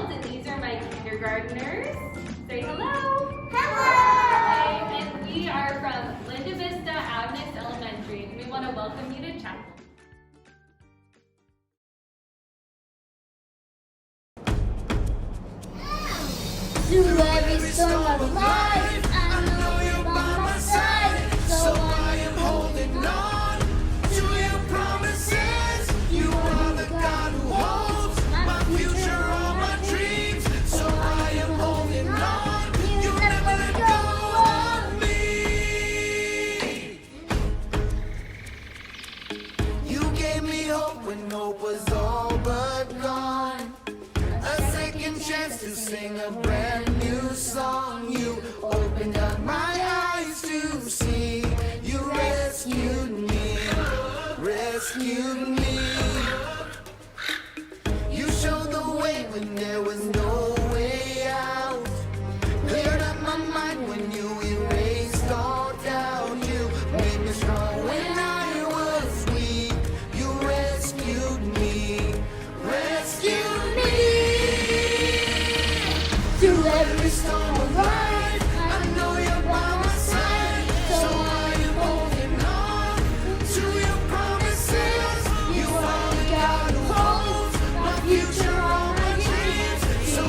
Fields, and these are my kindergartners. Say hello. Hello. Okay, and we are from Vista, Adventist Elementary, and we want to welcome you to chapel. Through every storm of life, I know you're by my side, so I am holding on to your promises. You are the God who holds my future, all my dreams, so I am holding on. You never let go of me. You gave me hope when hope was all but gone. A second chance to sing a brand new song. You opened up my eyes to see. You rescued me, rescued me. You showed the way when there was no way out. Cleared up my mind when you erased all doubt. You made me strong when I was weak. You rescued me, rescued me. Through every storm of life, I know you're by my side, so I am holding on to your promises. You are the God who holds my future, all my dreams, so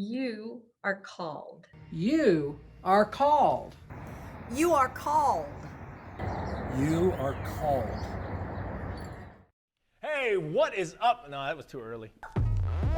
You are called. You are called. You are called. You are called. Hey, what is up? No, that was too early.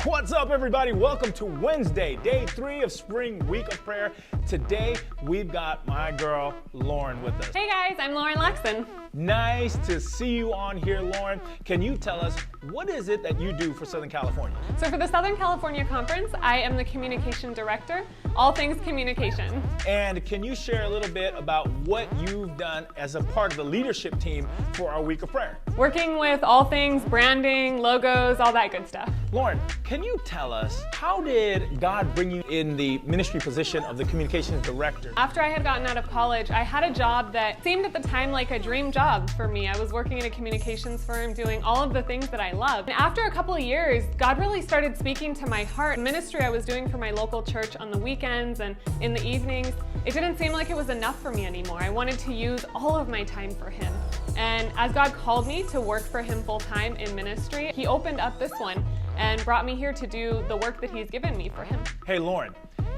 What's up, everybody? Welcome to Wednesday, day 3 of Spring Week of Prayer. Today, we've got my girl, Lauren, with us. Hey guys, I'm Lauren Laxton. Nice to see you on here, Lauren. Can you tell us, what is it that you do for Southern California? So for the Southern California Conference, I am the Communication Director, all things communication. And can you share a little bit about what you've done as a part of the leadership team for our Week of Prayer? Working with all things branding, logos, all that good stuff. Lauren, can you tell us, how did God bring you in the ministry position of the Communications Director? After I had gotten out of college, I had a job that seemed at the time like a dream job for me. I was working in a communications firm doing all of the things that I love. And after a couple of years, God really started speaking to my heart. The ministry I was doing for my local church on the weekends and in the evenings, it didn't seem like it was enough for me anymore. I wanted to use all of my time for Him. And as God called me to work for Him full time in ministry, He opened up this one and brought me here to do the work that He's given me for Him. Hey, Lauren,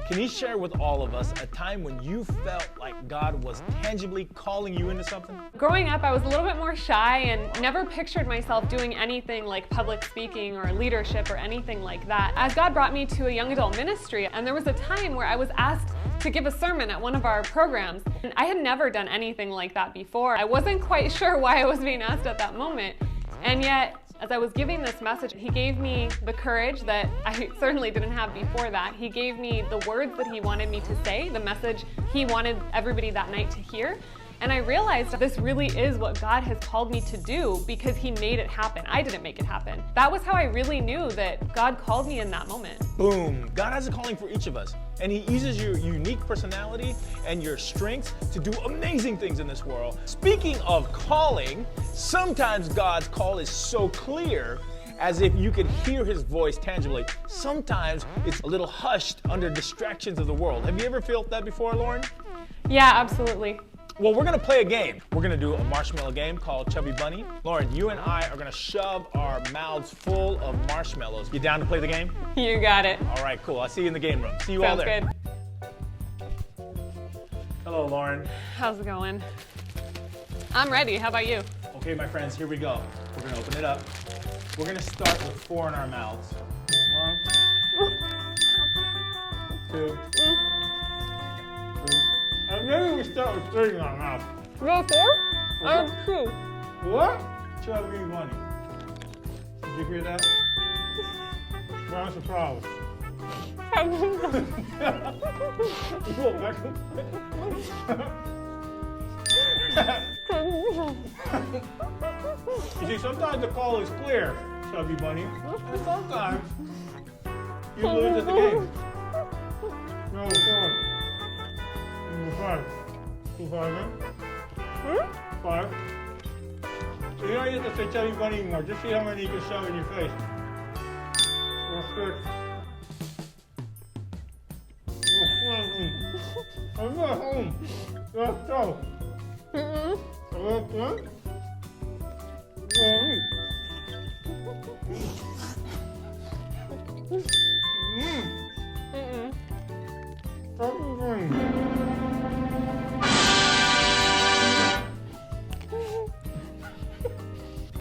can you share with all of us a time when you felt like God was tangibly calling you into something? Growing up, I was a little bit more shy and never pictured myself doing anything like public speaking or leadership or anything like that. As God brought me to a young adult ministry, and there was a time where I was asked to give a sermon at one of our programs, and I had never done anything like that before. I wasn't quite sure why I was being asked at that moment, and yet, as I was giving this message, He gave me the courage that I certainly didn't have before that. He gave me the words that He wanted me to say, the message He wanted everybody that night to hear. And I realized that this really is what God has called me to do because He made it happen. I didn't make it happen. That was how I really knew that God called me in that moment. Boom. God has a calling for each of us, and He uses your unique personality and your strengths to do amazing things in this world. Speaking of calling, sometimes God's call is so clear as if you could hear His voice tangibly. Sometimes it's a little hushed under distractions of the world. Have you ever felt that before, Lauren? Yeah, absolutely. Well, we're gonna play a game. We're gonna do a marshmallow game called Chubby Bunny. Lauren, you and I are gonna shove our mouths full of marshmallows. You down to play the game? You got it. All right, cool. I'll see you in the game room. See you all Sounds there. good. Hello, Lauren. How's it going? I'm ready. How about you? Okay, my friends, here we go. We're gonna open it up. We're gonna start with 4 in our mouths. 1, 2, 3. And maybe we start with 3 in our mouth. You got 4? I have 2. What? Chubby Bunny. Did you hear that? Round of applause. You see, sometimes the call is clear, Chubby Bunny, and sometimes you lose at the game. No, 4. Number 5. 2 5, man. 5. So you don't have to say Chubby Bunny anymore. Just see how many you can shove in your face. That's good. I'm not home. Let's go. Let's go.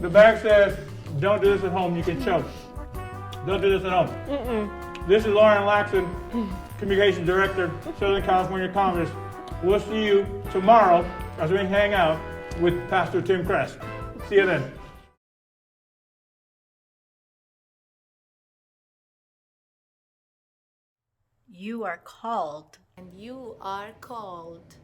The bag says, don't do this at home, you can choke. Don't do this at home. This is Lauren Laxton, Communications Director, Southern California Congress. We'll see you tomorrow as we hang out with Pastor Tim Crest. See you then. You are called. And you are called.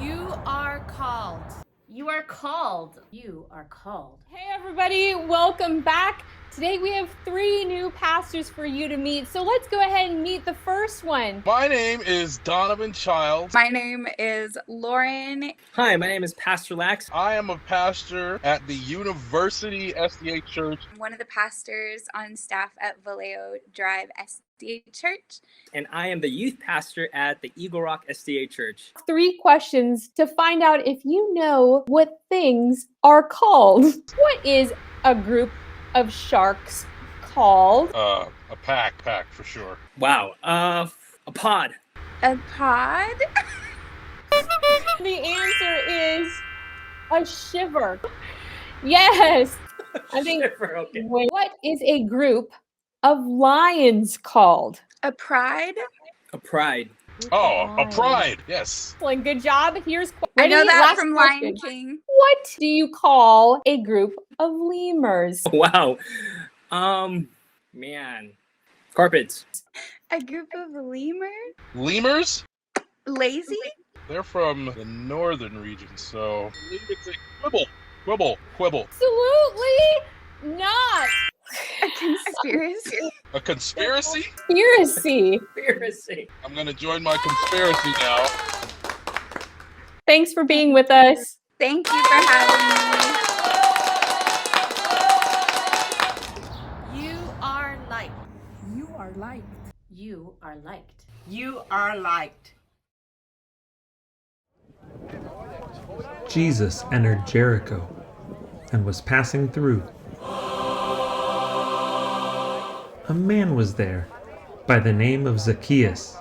You are called. You are called. You are called. Hey everybody, welcome back. Today we have 3 new pastors for you to meet. So let's go ahead and meet the first one. My name is Donovan Childs. My name is Lauren. Hi, my name is Pastor Lax. I am a pastor at the University SDA Church. I'm one of the pastors on staff at Vallejo Drive SDA Church. And I am the youth pastor at the Eagle Rock SDA Church. 3 questions to find out if you know what things are called. What is a group of sharks called? A A pack for sure. Wow. A pod. A pod? The answer is a shiver. Yes. I think. Shiver, okay. What is a group of lions called? A pride? A pride. Oh, a pride. Yes. Like, good job. Here's I know ready? that Last from question. Lion King. What do you call a group of lemurs? Wow. Man. Carpets. A group of lemurs? Lemurs? Lazy? They're from the northern region, so I'm gonna say quibble. Absolutely not. A conspiracy? A conspiracy? Conspiracy. I'm gonna join my conspiracy now. Thanks for being with us. Thank you for having me. You are liked. You are liked. You are liked. You are liked. Jesus entered Jericho and was passing through. A man was there by the name of Zacchaeus.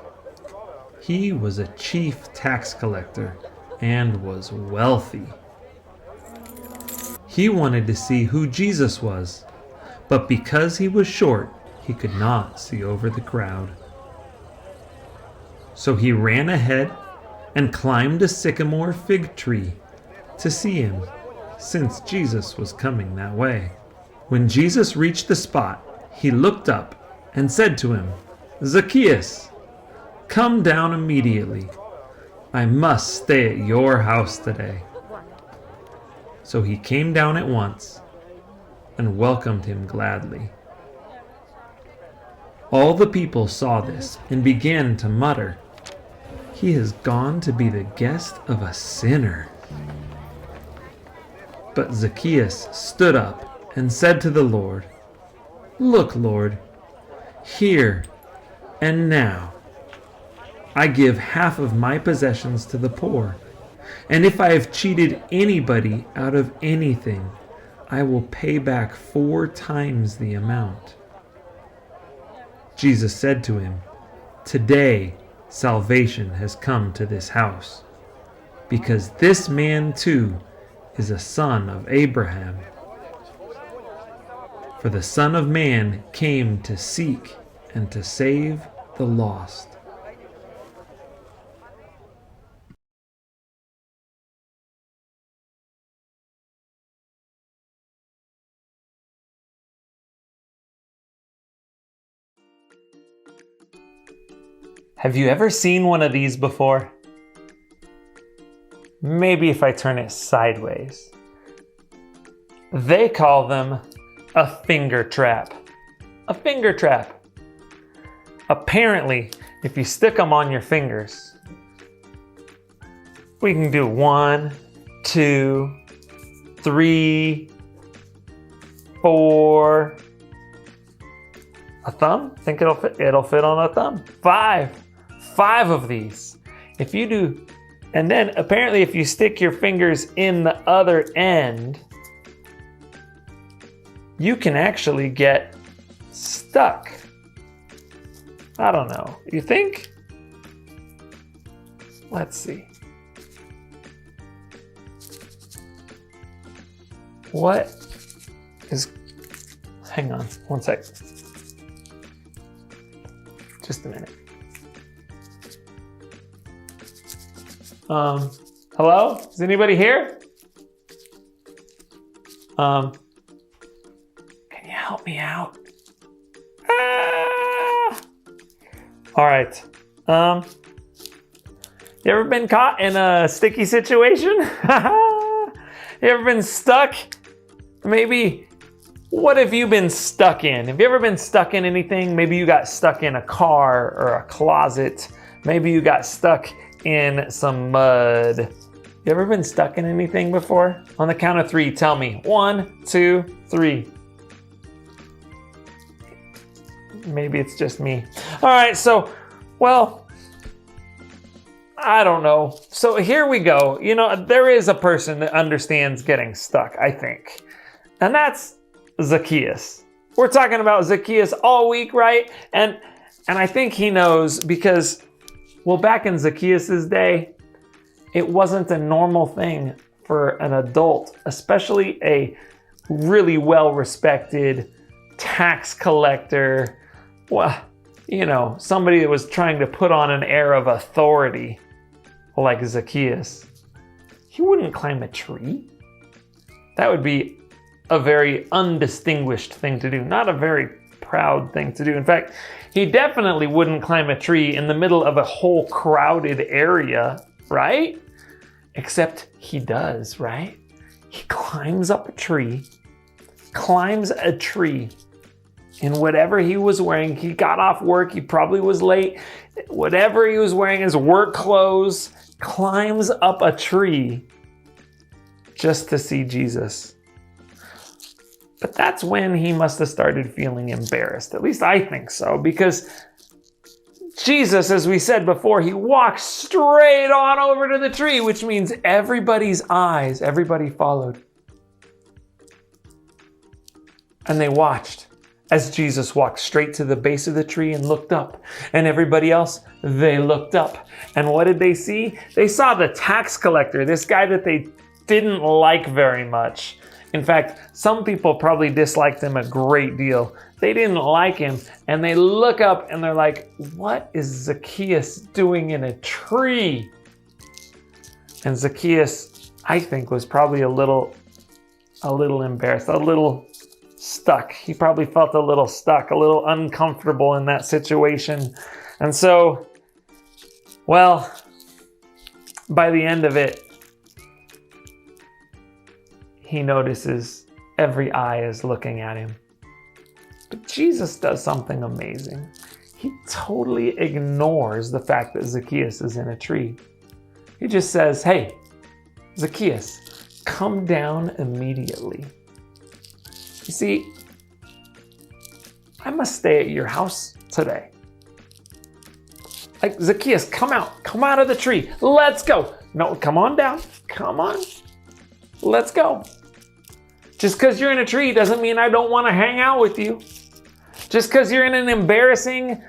He was a chief tax collector and was wealthy. He wanted to see who Jesus was, but because he was short, he could not see over the crowd. So he ran ahead and climbed a sycamore fig tree to see him, since Jesus was coming that way. When Jesus reached the spot, he looked up and said to him, "Zacchaeus, come down immediately. I must stay at your house today." So he came down at once and welcomed him gladly. All the people saw this and began to mutter, "He has gone to be the guest of a sinner." But Zacchaeus stood up and said to the Lord, "Look, Lord, here and now I give half of my possessions to the poor, and if I have cheated anybody out of anything, I will pay back 4 times the amount." Jesus said to him, "Today salvation has come to this house, because this man too is a son of Abraham. For the Son of Man came to seek and to save the lost." Have you ever seen one of these before? Maybe if I turn it sideways. They call them a finger trap. A finger trap. Apparently, if you stick them on your fingers, we can do 1, 2, 3, 4. A thumb? Think it'll fit on a thumb. 5 of these. If you do, and then apparently if you stick your fingers in the other end, you can actually get stuck. I don't know. You think? Let's see. What is... Hang on, one sec. Just a minute. Hello? Is anybody here? Can you help me out? All right. You ever been caught in a sticky situation? You ever been stuck? Maybe, what have you been stuck in? Have you ever been stuck in anything? Maybe you got stuck in a car or a closet. Maybe you got stuck in some mud. You ever been stuck in anything before? On the count of 3, tell me. 1, 2, 3. Maybe it's just me. All right, so, well, I don't know. So here we go. You know, there is a person that understands getting stuck, I think. And that's Zacchaeus. We're talking about Zacchaeus all week, right? And I think he knows because, well, back in Zacchaeus' day, it wasn't a normal thing for an adult, especially a really well-respected tax collector, well, you know, somebody that was trying to put on an air of authority like Zacchaeus. He wouldn't climb a tree. That would be a very undistinguished thing to do, not a very proud thing to do. In fact, he definitely wouldn't climb a tree in the middle of a whole crowded area, right? Except he does, right? He climbs up a tree, in whatever he was wearing. He got off work, he probably was late. Whatever he was wearing, his work clothes, climbs up a tree just to see Jesus. But that's when he must have started feeling embarrassed. At least I think so, because Jesus, as we said before, he walked straight on over to the tree, which means everybody's eyes, everybody followed. And they watched as Jesus walked straight to the base of the tree and looked up. And everybody else, they looked up. And what did they see? They saw the tax collector, this guy that they didn't like very much. In fact, some people probably disliked him a great deal. They didn't like him, and they look up and they're like, what is Zacchaeus doing in a tree? And Zacchaeus, I think, was probably a little embarrassed, a little stuck. He probably felt a little stuck, a little uncomfortable in that situation. And so, well, by the end of it, he notices every eye is looking at him. But Jesus does something amazing. He totally ignores the fact that Zacchaeus is in a tree. He just says, hey, Zacchaeus, come down immediately. You see, I must stay at your house today. Like, Zacchaeus, come out of the tree. Let's go. No, come on down. Come on. Let's go. Just because you're in a tree doesn't mean I don't want to hang out with you. Just because you're in an embarrassing,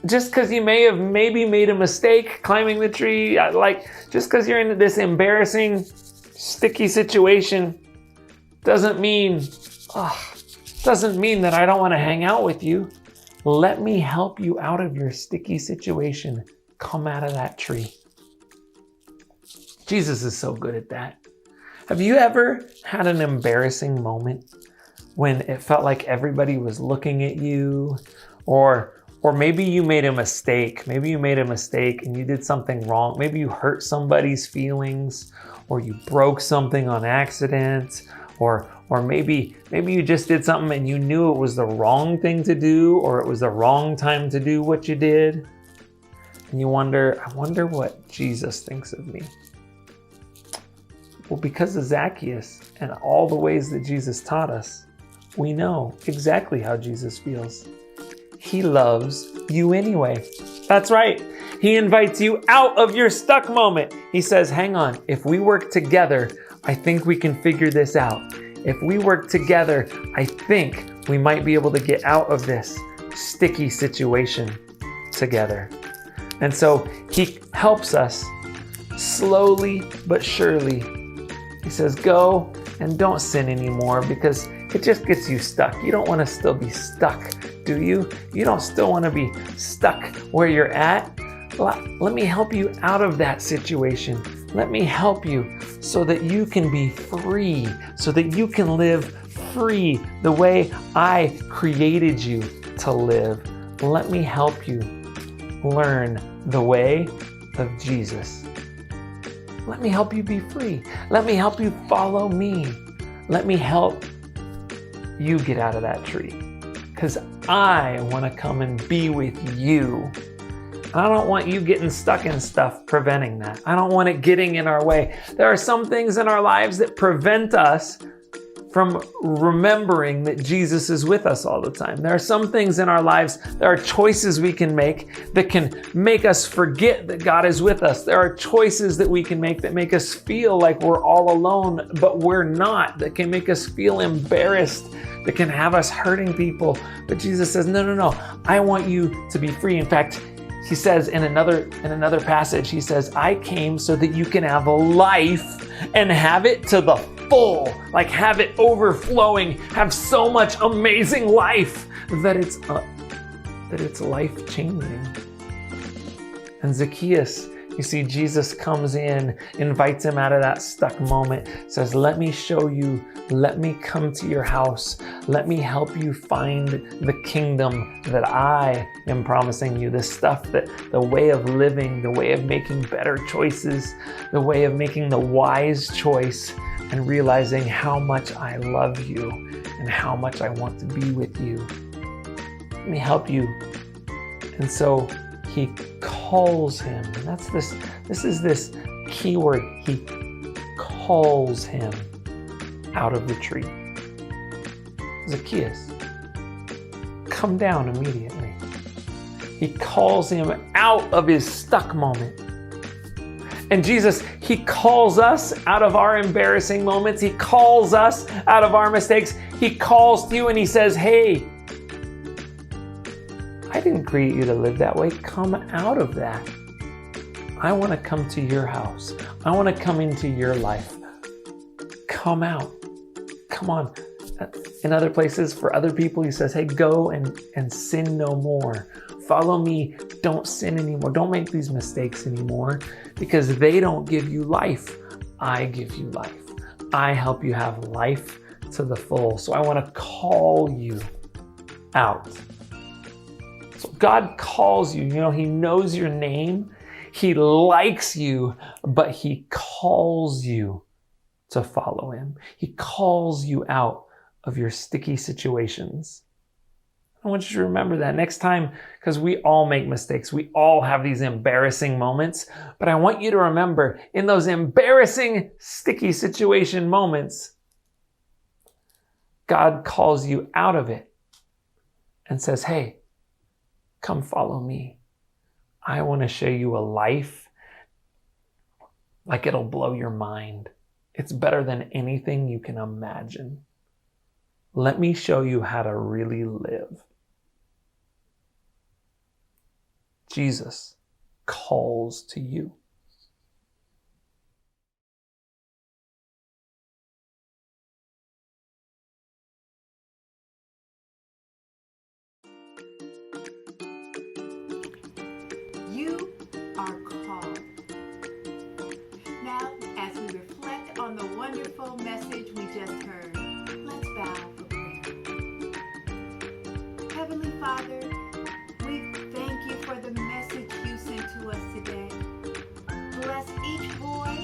just because you may have maybe made a mistake climbing the tree, just because you're in this embarrassing, sticky situation doesn't mean that I don't want to hang out with you. Let me help you out of your sticky situation. Come out of that tree. Jesus is so good at that. Have you ever had an embarrassing moment when it felt like everybody was looking at you? Or maybe you made a mistake. Maybe you made a mistake and you did something wrong. Maybe you hurt somebody's feelings, or you broke something on accident, or maybe you just did something and you knew it was the wrong thing to do, or it was the wrong time to do what you did. And you wonder, I wonder what Jesus thinks of me. Well, because of Zacchaeus and all the ways that Jesus taught us, we know exactly how Jesus feels. He loves you anyway. That's right. He invites you out of your stuck moment. He says, hang on, if we work together, I think we can figure this out. If we work together, I think we might be able to get out of this sticky situation together. And so he helps us slowly but surely. He says, go and don't sin anymore, because it just gets you stuck. You don't want to still be stuck, do you? You don't still want to be stuck where you're at. Let me help you out of that situation. Let me help you so that you can be free, so that you can live free the way I created you to live. Let me help you learn the way of Jesus. Let me help you be free. Let me help you follow me. Let me help you get out of that tree, because I want to come and be with you. And I don't want you getting stuck in stuff preventing that. I don't want it getting in our way. There are some things in our lives that prevent us from remembering that Jesus is with us all the time. There are some things in our lives, there are choices we can make that can make us forget that God is with us. There are choices that we can make that make us feel like we're all alone, but we're not, that can make us feel embarrassed that can have us hurting people. But Jesus says, no, no, no. I want you to be free. In fact, he says in another passage, he says, I came so that you can have a life and have it to the full, like have it overflowing, have so much amazing life that it's life-changing. And Zacchaeus, you see, Jesus comes in, invites him out of that stuck moment, says, let me show you, let me come to your house, let me help you find the kingdom that I am promising you, the stuff that, the way of living, the way of making better choices, the way of making the wise choice, and realizing how much I love you and how much I want to be with you. Let me help you. And so he calls him, and this is this key word. He calls him out of the tree. Zacchaeus, come down immediately. He calls him out of his stuck moment. And Jesus, he calls us out of our embarrassing moments. He calls us out of our mistakes. He calls to you and he says, hey, I didn't create you to live that way. Come out of that. I want to come to your house. I want to come into your life. Come out. Come on. In other places, for other people, he says, hey, go and sin no more. Follow me. Don't sin anymore. Don't make these mistakes anymore, because they don't give you life. I give you life. I help you have life to the full. So I want to call you out. So God calls you. You know, he knows your name. He likes you, but he calls you to follow him. He calls you out of your sticky situations. I want you to remember that next time, because we all make mistakes. We all have these embarrassing moments. But I want you to remember, in those embarrassing, sticky situation moments, God calls you out of it and says, hey, come follow me. I want to show you a life like it'll blow your mind. It's better than anything you can imagine. Let me show you how to really live. Jesus calls to you. You are called. Now, as we reflect on the wonderful message we just heard, let's bow for prayer. Heavenly Father, we thank you for the message you sent to us today. Bless each boy